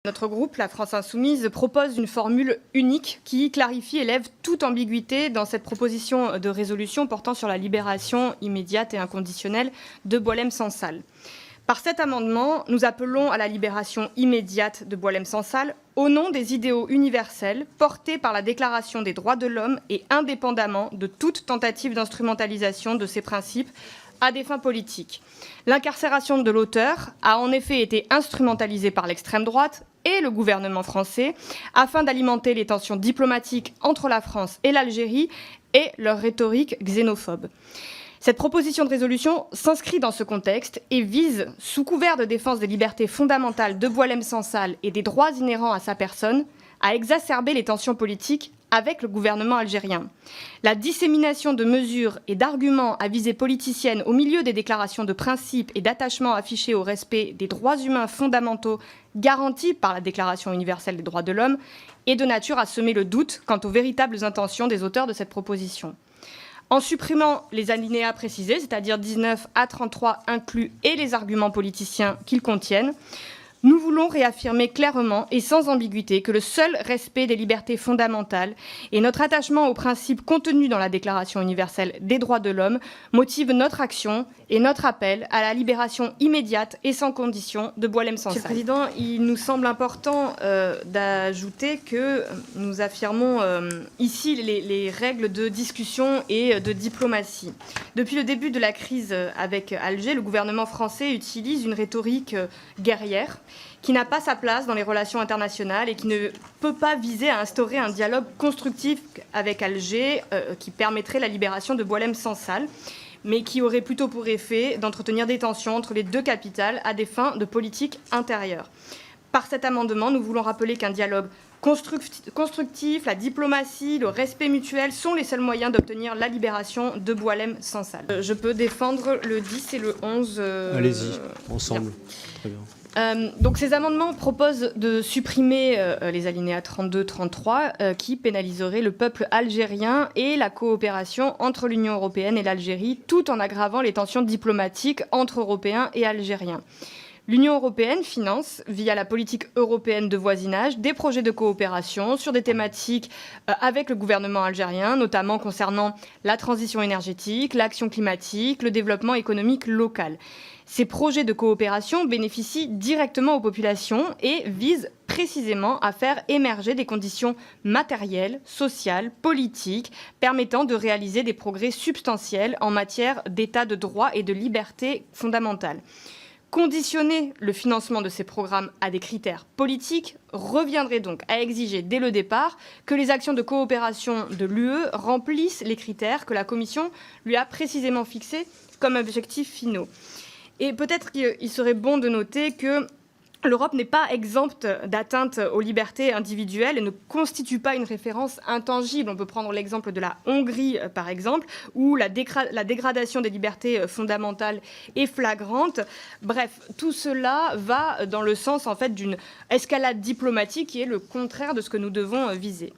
Notre groupe, la France Insoumise, propose une formule unique qui clarifie et lève toute ambiguïté dans cette proposition de résolution portant sur la libération immédiate et inconditionnelle de Boualem Sansal. Par cet amendement, nous appelons à la libération immédiate de Boualem Sansal au nom des idéaux universels portés par la Déclaration des droits de l'homme et indépendamment de toute tentative d'instrumentalisation de ces principes à des fins politiques. L'incarcération de l'auteur a en effet été instrumentalisée par l'extrême droite et le gouvernement français afin d'alimenter les tensions diplomatiques entre la France et l'Algérie et leur rhétorique xénophobe. Cette proposition de résolution s'inscrit dans ce contexte et vise, sous couvert de défense des libertés fondamentales de Boualem Sansal et des droits inhérents à sa personne, à exacerber les tensions politiques avec le gouvernement algérien. La dissémination de mesures et d'arguments à visée politicienne au milieu des déclarations de principes et d'attachement affichées au respect des droits humains fondamentaux garantis par la Déclaration universelle des droits de l'homme est de nature à semer le doute quant aux véritables intentions des auteurs de cette proposition. En supprimant les alinéas précisés, c'est-à-dire 19 à 33 inclus, et les arguments politiciens qu'ils contiennent, nous voulons réaffirmer clairement et sans ambiguïté que le seul respect des libertés fondamentales et notre attachement aux principes contenus dans la Déclaration universelle des droits de l'homme motivent notre action et notre appel à la libération immédiate et sans condition de Boualem Sansal. Monsieur le Président, il nous semble important d'ajouter que nous affirmons ici les règles de discussion et de diplomatie. Depuis le début de la crise avec Alger, le gouvernement français utilise une rhétorique guerrière qui n'a pas sa place dans les relations internationales et qui ne peut pas viser à instaurer un dialogue constructif avec Alger qui permettrait la libération de Boualem Sansal, mais qui aurait plutôt pour effet d'entretenir des tensions entre les deux capitales à des fins de politique intérieure. Par cet amendement, nous voulons rappeler qu'un dialogue constructif, la diplomatie, le respect mutuel sont les seuls moyens d'obtenir la libération de Boualem Sansal. Je peux défendre le 10 et le 11. Allez-y, ensemble. Très bien. Donc ces amendements proposent de supprimer les alinéas 32-33 qui pénaliseraient le peuple algérien et la coopération entre l'Union européenne et l'Algérie, tout en aggravant les tensions diplomatiques entre Européens et Algériens. L'Union européenne finance, via la politique européenne de voisinage, des projets de coopération sur des thématiques avec le gouvernement algérien, notamment concernant la transition énergétique, l'action climatique, le développement économique local. Ces projets de coopération bénéficient directement aux populations et visent précisément à faire émerger des conditions matérielles, sociales, politiques, permettant de réaliser des progrès substantiels en matière d'état de droit et de liberté fondamentale. Conditionner le financement de ces programmes à des critères politiques reviendrait donc à exiger dès le départ que les actions de coopération de l'UE remplissent les critères que la Commission lui a précisément fixés comme objectifs finaux. Et peut-être qu'il serait bon de noter que l'Europe n'est pas exempte d'atteinte aux libertés individuelles et ne constitue pas une référence intangible. On peut prendre l'exemple de la Hongrie, par exemple, où la dégradation des libertés fondamentales est flagrante. Bref, tout cela va dans le sens en fait, d'une escalade diplomatique qui est le contraire de ce que nous devons viser.